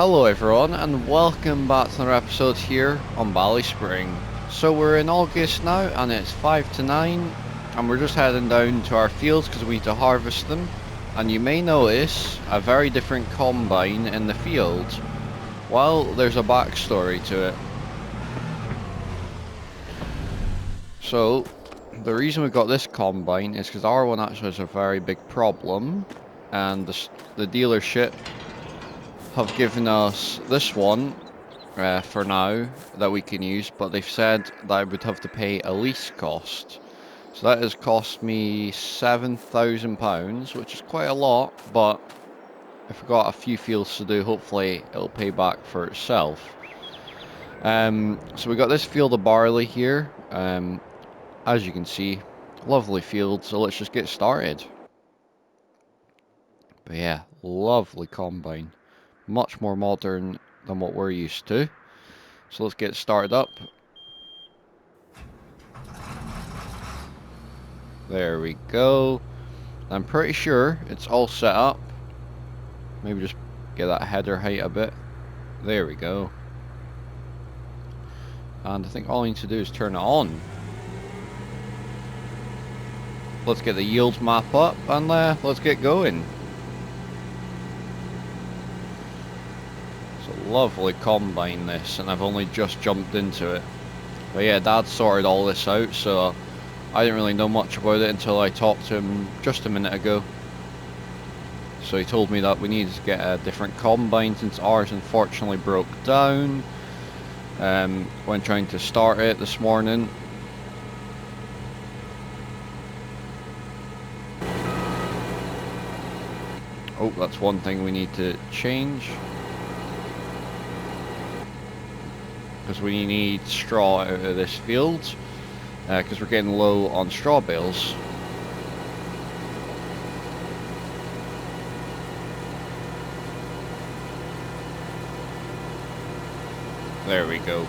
Hello everyone and welcome back to another episode here on Valley Spring. So we're in August now and it's 5 to 9 and we're just heading down to our fields because we need to harvest them. And you may notice a very different combine in the field. Well, there's a backstory to it. So the reason we got this combine is because our one actually has a very big problem, and the dealership have given us this one for now that we can use, but they've said that I would have to pay a lease cost. So that has cost me £7,000, which is quite a lot, but if we've got a few fields to do, hopefully it'll pay back for itself. So we got this field of barley here, as you can see, lovely field, so let's just get started. But yeah, lovely combine. Much more modern than what we're used to. So let's get started up. There we go. I'm pretty sure it's all set up. Maybe just get that header height a bit. There we go. And I think all I need to do is turn it on. Let's get the yield map up and let's get going. Lovely combine this, and I've only just jumped into it. But yeah, Dad sorted all this out, so I didn't really know much about it until I talked to him just a minute ago. So he told me that we needed to get a different combine since ours unfortunately broke down when trying to start it this morning. Oh, that's one thing we need to change. Because we need straw out of this field, because we're getting low on straw bales. There we go.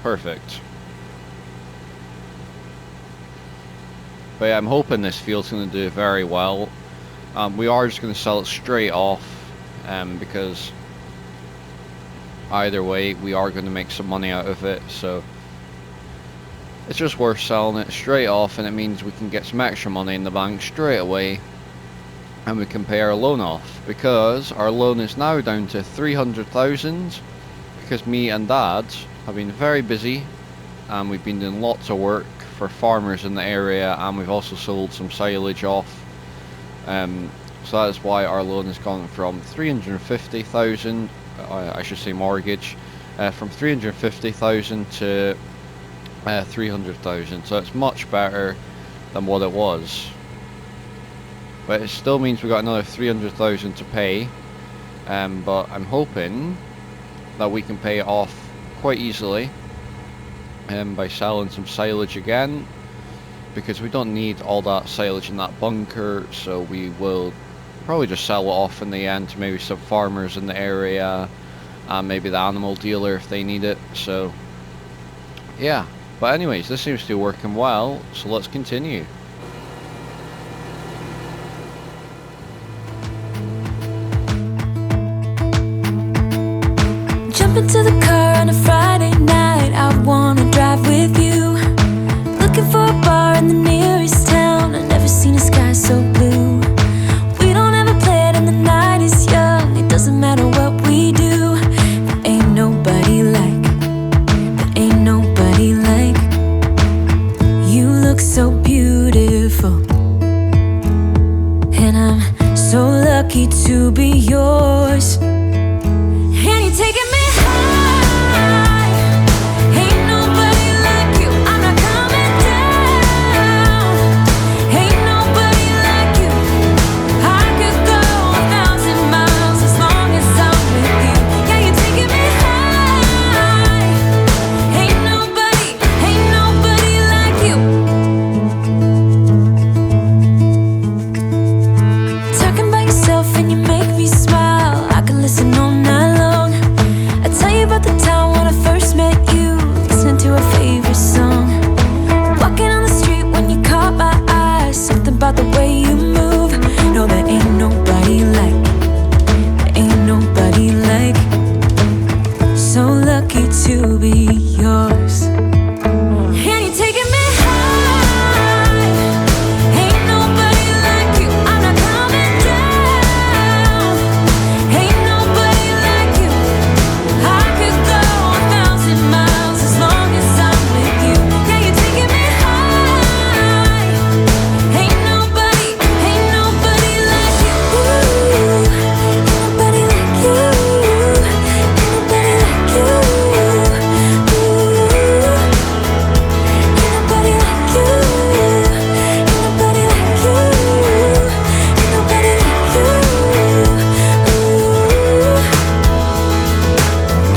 Perfect. But yeah, I'm hoping this field's going to do very well. We are just going to sell it straight off, because either way we are going to make some money out of it, so it's just worth selling it straight off, and it means we can get some extra money in the bank straight away and we can pay our loan off, because our loan is now down to 300,000 because me and Dad have been very busy and we've been doing lots of work for farmers in the area, and we've also sold some silage off, so that is why our loan has gone from 350,000, I should say mortgage, from 350,000 to 300,000. So it's much better than what it was. But it still means we got another 300,000 to pay. But I'm hoping that we can pay it off quite easily by selling some silage again, because we don't need all that silage in that bunker. So we will probably just sell it off in the end to maybe some farmers in the area and maybe the animal dealer if they need it. So yeah, but anyways, this seems to be working well, so let's continue. Jump into the car on a Friday night, I wanna drive with you. Looking for a bar in the nearest town, I've never seen a sky so blue. Doesn't matter what we do, there ain't nobody like you look so beautiful. lucky to be yours. And you're taking me high. Ain't nobody like you. I'm not coming down. Ain't nobody like you. I could go 1,000 miles as long as I'm with you. Yeah, you're taking me high. Ain't nobody like you. Ain't nobody like you. Ain't nobody like you. Ain't nobody like you. Ain't nobody like you. Ain't nobody like you.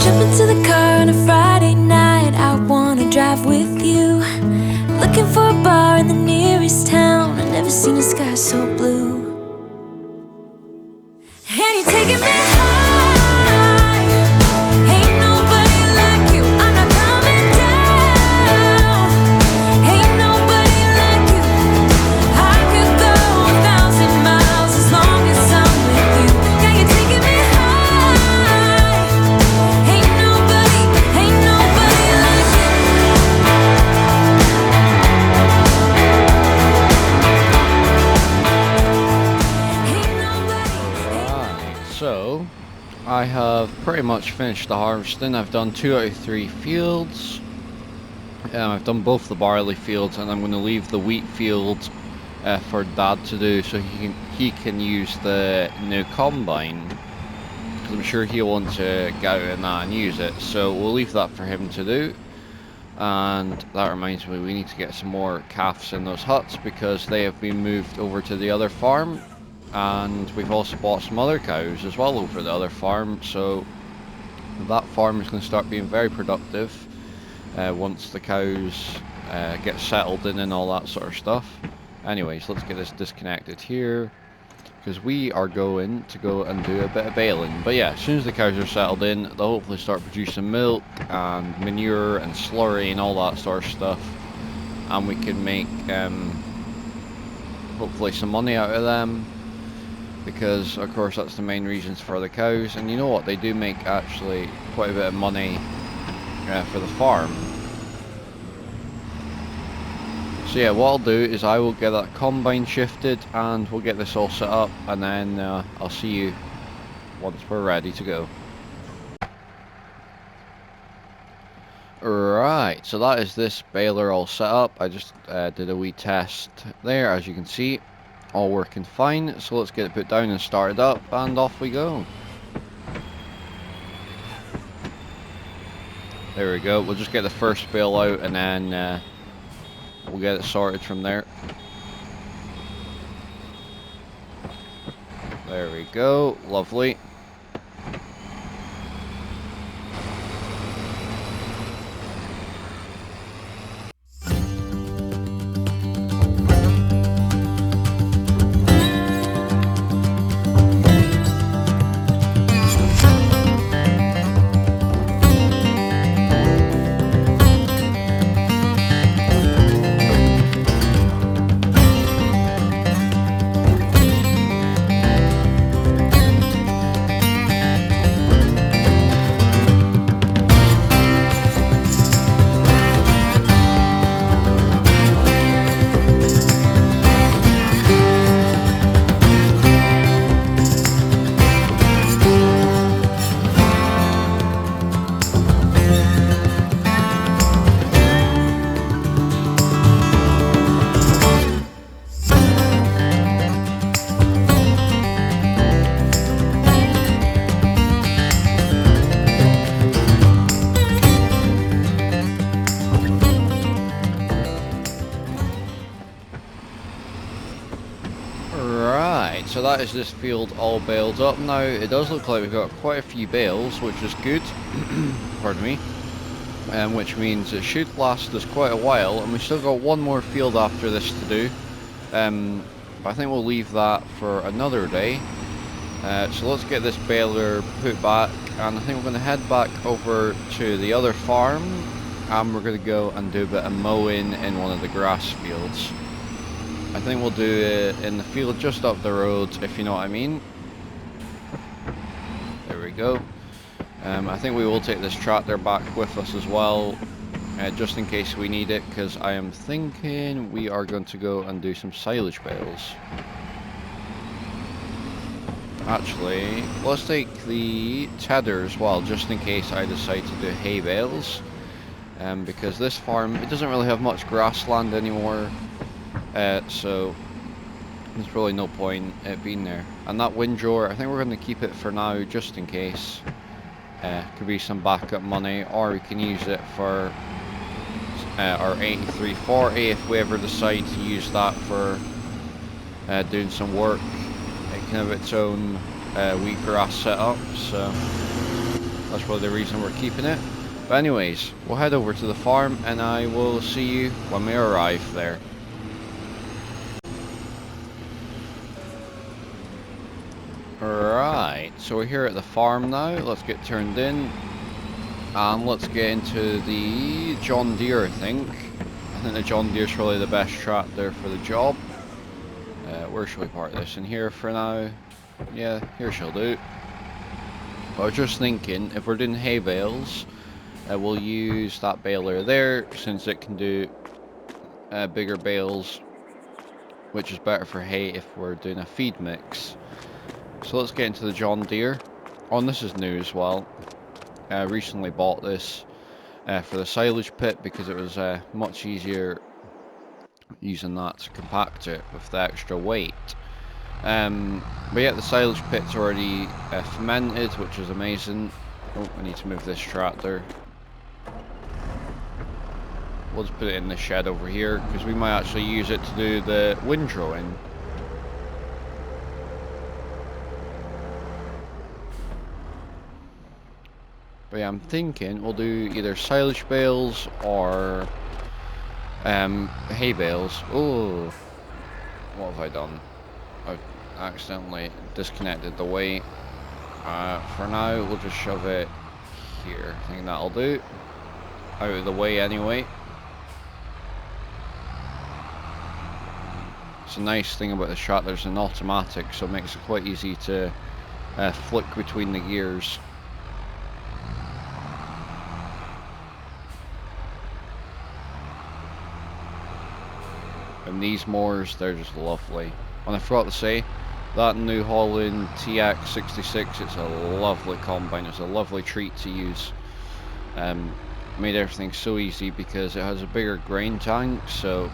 Jump into the car on a Friday night. I wanna drive with you. Looking for a bar in the nearest town. I've never seen a sky so blue. And you're taking me high. Ain't nobody like you. I'm not coming down. Ain't nobody like you. I could go 1,000 miles as long as I'm with you. Yeah, you're taking me high. Ain't nobody like you. Alright, so I have pretty much finished the harvesting. I've done 2 out of 3 fields. I've done both the barley fields, and I'm going to leave the wheat field for Dad to do, so he can use the new combine, because I'm sure he'll want to get out in that and use it. So we'll leave that for him to do. And that reminds me, we need to get some more calves in those huts, because they have been moved over to the other farm. And we've also bought some other cows as well over the other farm, so that farm is going to start being very productive once the cows get settled in and all that sort of stuff. Anyways, let's get this disconnected here, because we are going to go and do a bit of baling. But yeah, as soon as the cows are settled in, they'll hopefully start producing milk and manure and slurry and all that sort of stuff, and we can make hopefully some money out of them, because of course that's the main reasons for the cows. And you know what, they do make actually quite a bit of money for the farm. So yeah, what I'll do is I will get that combine shifted and we'll get this all set up, and then I'll see you once we're ready to go. Right, so that is this baler all set up. I just did a wee test there, as you can see, all working fine. So let's get it put down and started up, and off we go. There we go. We'll just get the first bale out, and then we'll get it sorted from there. There we go. Lovely. So that is this field all baled up now. It does look like we've got quite a few bales, which is good. Pardon me. Which means it should last us quite a while, and we've still got one more field after this to do. But I think we'll leave that for another day. So let's get this baler put back, and I think we're going to head back over to the other farm, and we're going to go and do a bit of mowing in one of the grass fields. I think we'll do it in the field just up the road, if you know what I mean. There we go. I think we will take this tractor back with us as well, just in case we need it, because I am thinking we are going to go and do some silage bales. Actually, let's take the tedder as well, just in case I decide to do hay bales. Because this farm, it doesn't really have much grassland anymore, so there's really no point it being there. And that windrower, I think we're going to keep it for now, just in case. Could be some backup money, or we can use it for our 8340 if we ever decide to use that for doing some work. It can have its own wheatgrass setup, so that's probably the reason we're keeping it. But anyways, we'll head over to the farm and I will see you when we arrive there. Right, so we're here at the farm now. Let's get turned in and let's get into the John Deere. I think the John Deere is probably the best tractor for the job. Where should we park this? In here for now? Yeah, here shall do. I was just thinking, if we're doing hay bales, we'll use that baler there, since it can do bigger bales, which is better for hay if we're doing a feed mix. So let's get into the John Deere. Oh, and this is new as well. I recently bought this for the silage pit because it was much easier using that to compact it with the extra weight. But yeah, the silage pit's already fermented, which is amazing. Oh, I need to move this tractor. We'll just put it in the shed over here, because we might actually use it to do the windrowing. But yeah, I'm thinking we'll do either silage bales or hay bales. Oh, what have I done? I've accidentally disconnected the weight. For now, we'll just shove it here. I think that'll do. Out of the way anyway. It's a nice thing about the tractor, there's an automatic, so it makes it quite easy to flick between the gears. And these mowers, they're just lovely. And I forgot to say, that New Holland TX66, it's a lovely combine, it's a lovely treat to use. Made everything so easy because it has a bigger grain tank, so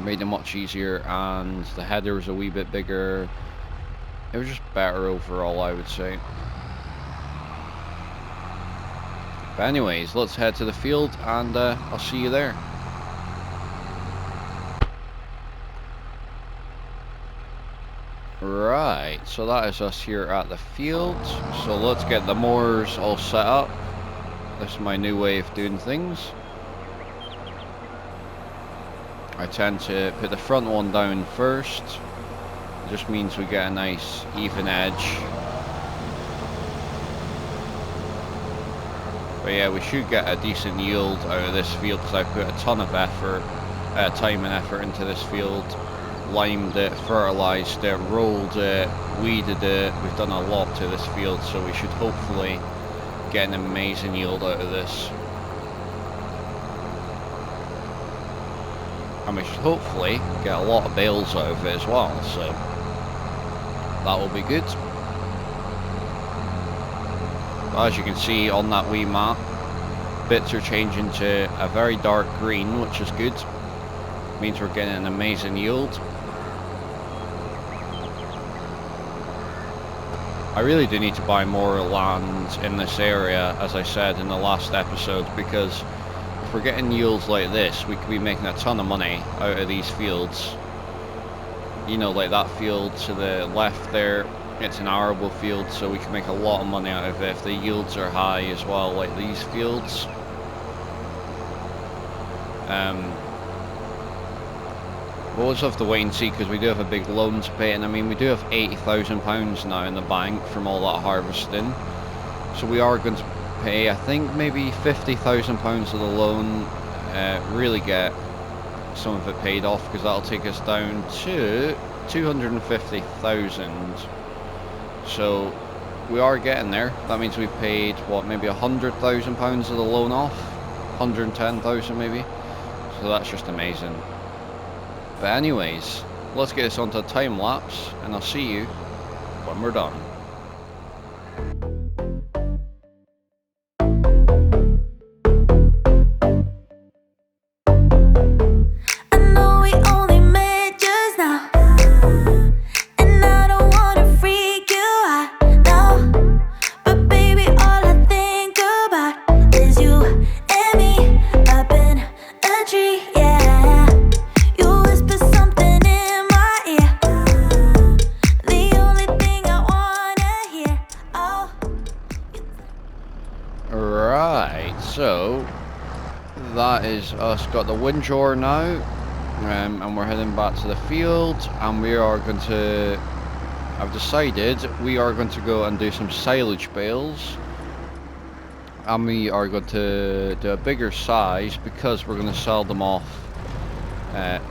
made it much easier, and the header was a wee bit bigger. It was just better overall, I would say. But anyways, let's head to the field and I'll see you there. Right, so that is us here at the field. So let's get the mowers all set up. This is my new way of doing things. I tend to put the front one down first. It just means we get a nice even edge. But yeah, we should get a decent yield out of this field because I put a ton of effort, time and effort into this field. Limed it, fertilized it, rolled it, weeded it. We've done a lot to this field, so we should hopefully get an amazing yield out of this. And we should hopefully get a lot of bales out of it as well, so that will be good. But as you can see on that wee map, bits are changing to a very dark green, which is good. Means we're getting an amazing yield. I really do need to buy more land in this area, as I said in the last episode, because if we're getting yields like this, we could be making a ton of money out of these fields. You know, like that field to the left there, it's an arable field, so we can make a lot of money out of it if the yields are high as well, like these fields. We'll just have to wait and see, because we do have a big loan to pay, and I mean we do have £80,000 now in the bank from all that harvesting, so we are going to pay, I think, maybe £50,000 of the loan, really get some of it paid off, because that'll take us down to 250,000. So we are getting there. That means we paid, what, maybe £100,000 of the loan off? 110,000 maybe? So that's just amazing. But anyways, let's get this onto a time lapse, and I'll see you when we're done. I know we only met just now, and I don't wanna freak you out, no. But baby, all I think about is you and me up in a tree, yeah. You whisper something in my ear, the only thing I wanna hear. Oh. Right, so that is us got the windjar now, and we're heading back to the field, and we are going to, I've decided we are going to go and do some silage bales, and we are going to do a bigger size because we're going to sell them off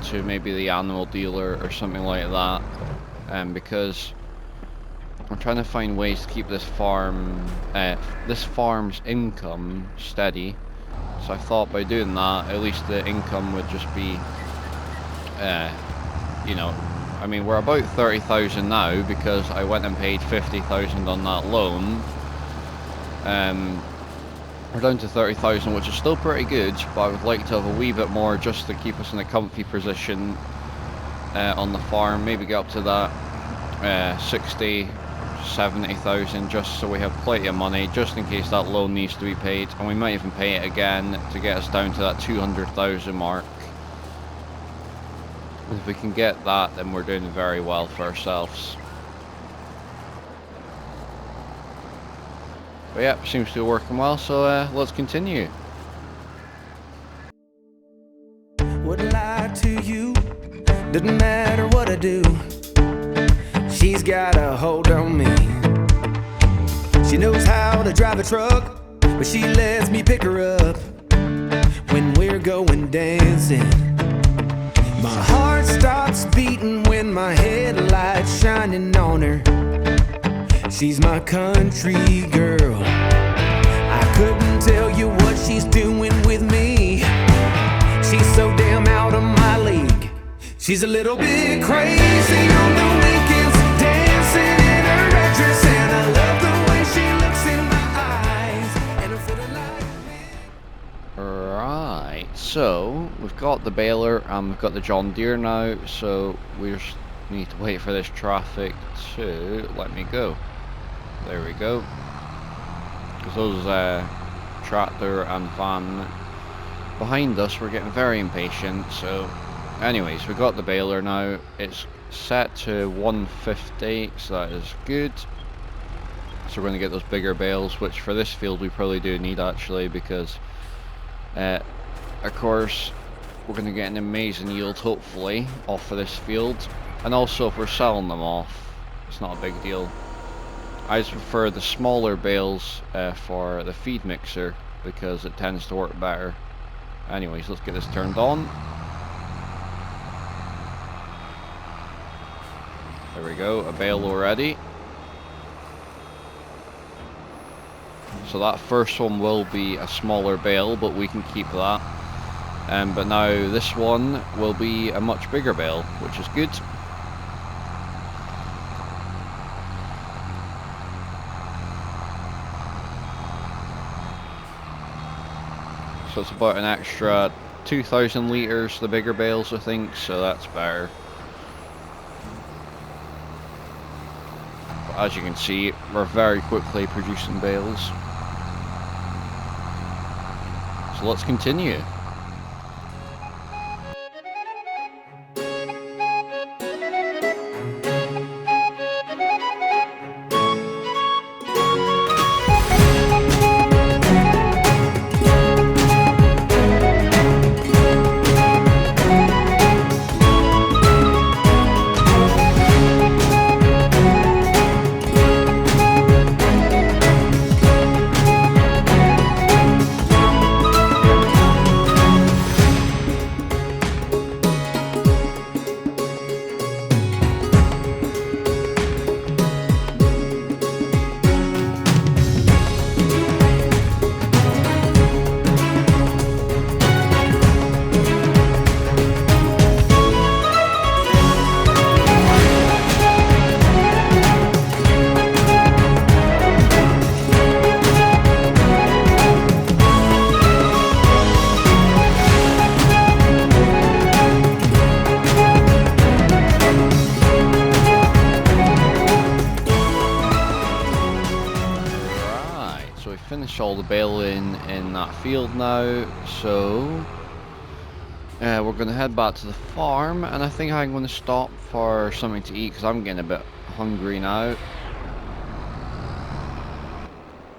to maybe the animal dealer or something like that, because I'm trying to find ways to keep this farm's income steady. So I thought by doing that, at least the income would just be, you know, I mean, we're about 30,000 now because I went and paid 50,000 on that loan. We're down to 30,000, which is still pretty good, but I would like to have a wee bit more just to keep us in a comfy position on the farm. Maybe get up to that 60, 70,000, just so we have plenty of money just in case that loan needs to be paid, and we might even pay it again to get us down to that 200,000 mark. If we can get that, then we're doing very well for ourselves. But yeah, seems to be working well, so let's continue. Wouldn't lie to you, doesn't matter what I do. She's got a hold on me. She knows how to drive a truck, but she lets me pick her up when we're going dancing. My heart stops beating when my headlights shining on her. She's my country girl. I couldn't tell you what she's doing with me. She's so damn out of my league. She's a little bit crazy on the weekends, dancing in her red dress, and I love the way she looks in my eyes, and I'm feeling like Right, so we've got the baler and we've got the John Deere now, so we just need to wait for this traffic to let me go. There we go. Because those tractor and van behind us were getting very impatient. So anyways, we got the baler now. It's set to 150, so that is good. So we're going to get those bigger bales, which for this field we probably do need actually, because of course we're going to get an amazing yield hopefully off of this field. And also if we're selling them off, it's not a big deal. I just prefer the smaller bales for the feed mixer because it tends to work better. Anyways, let's get this turned on. There we go, a bale already. So that first one will be a smaller bale, but we can keep that. But now this one will be a much bigger bale, which is good. So it's about an extra 2,000 litres, the bigger bales I think, so that's better. But as you can see, we're very quickly producing bales. So let's continue. the baling in that field now, so we're going to head back to the farm, and I think I'm going to stop for something to eat because I'm getting a bit hungry now.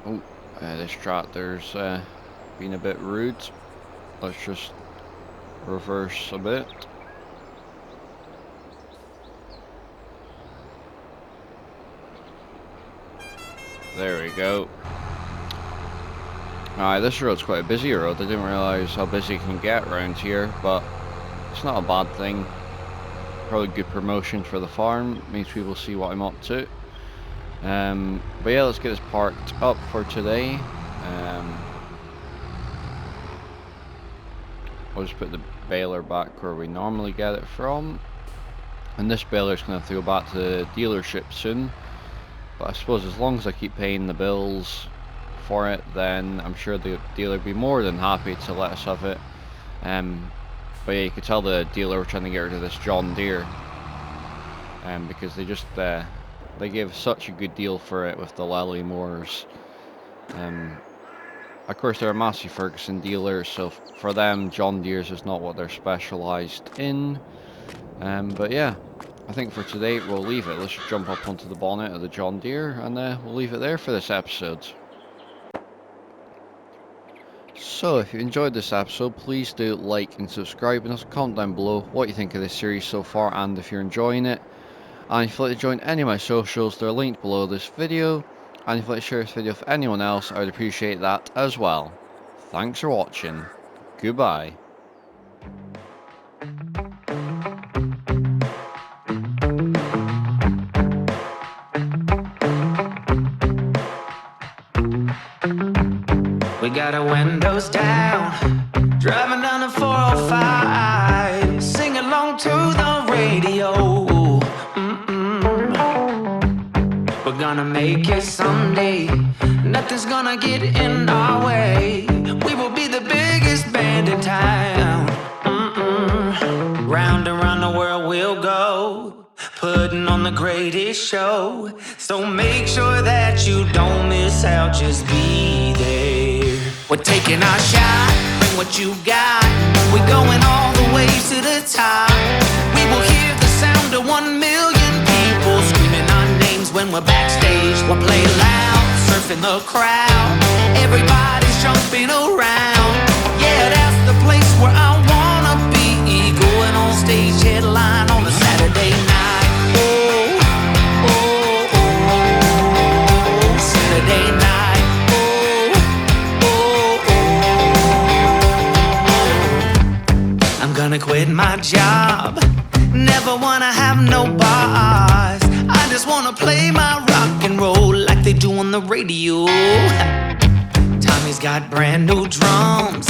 Oh, this tractor's being a bit rude. Let's just reverse a bit. There we go. Alright, this road's quite a busy road. I didn't realise how busy it can get around here, but it's not a bad thing. Probably good promotion for the farm. Means people see what I'm up to. But yeah, let's get this parked up for today. I'll just put the baler back where we normally get it from. And this baler's going to have to go back to the dealership soon. But I suppose as long as I keep paying the bills for it, then I'm sure the dealer would be more than happy to let us have it. But yeah, you could tell the dealer were trying to get rid of this John Deere. Because they just they gave such a good deal for it with the Lally mowers. Of course, they're a Massey Ferguson dealer, so for them, John Deere's is not what they're specialised in. But yeah, I think for today we'll leave it. Let's just jump up onto the bonnet of the John Deere, and we'll leave it there for this episode. So if you enjoyed this episode, please do like and subscribe, and also comment down below what you think of this series so far and if you're enjoying it. And if you'd like to join any of my socials, they're linked below this video. And if you'd like to share this video with anyone else, I would appreciate that as well. Thanks for watching. Goodbye. We got our windows down, driving down the 405, sing along to the radio. We're gonna make it someday, nothing's gonna get in our way. We will be the biggest band in town. Round and round the world we'll go, putting on the greatest show. So make sure that you don't miss out, just be there. We're taking our shot, bring what you got. We're going all the way to the top. We will hear the sound of 1 million people screaming our names when we're backstage. We'll play loud, surfing the crowd. Everybody's jumping around. Yeah, that's the place where I wanna be. Going on stage, headline on a Saturday night. Oh, oh, oh, Saturday night. Oh, oh, oh. I'm gonna quit my job. Never wanna have no boss. I just wanna play my rock and roll like they do on the radio. Tommy's got brand new drums,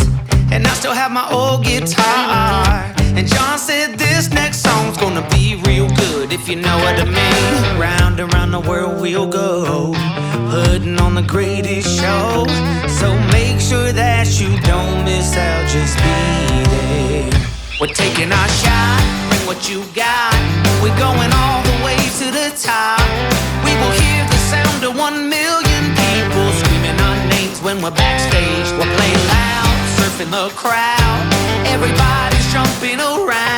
and I still have my old guitar. And John said this next song's gonna be real good, if you know what I mean. Round and round the world we'll go, putting on the greatest show. So make sure that you don't miss out, just be there. We're taking our shot, bring what you got. We're going all the way to the top. We will hear the sound of 1 million people screaming our names when we're backstage. We'll play loud, surfing the crowd. Everybody's jumping around.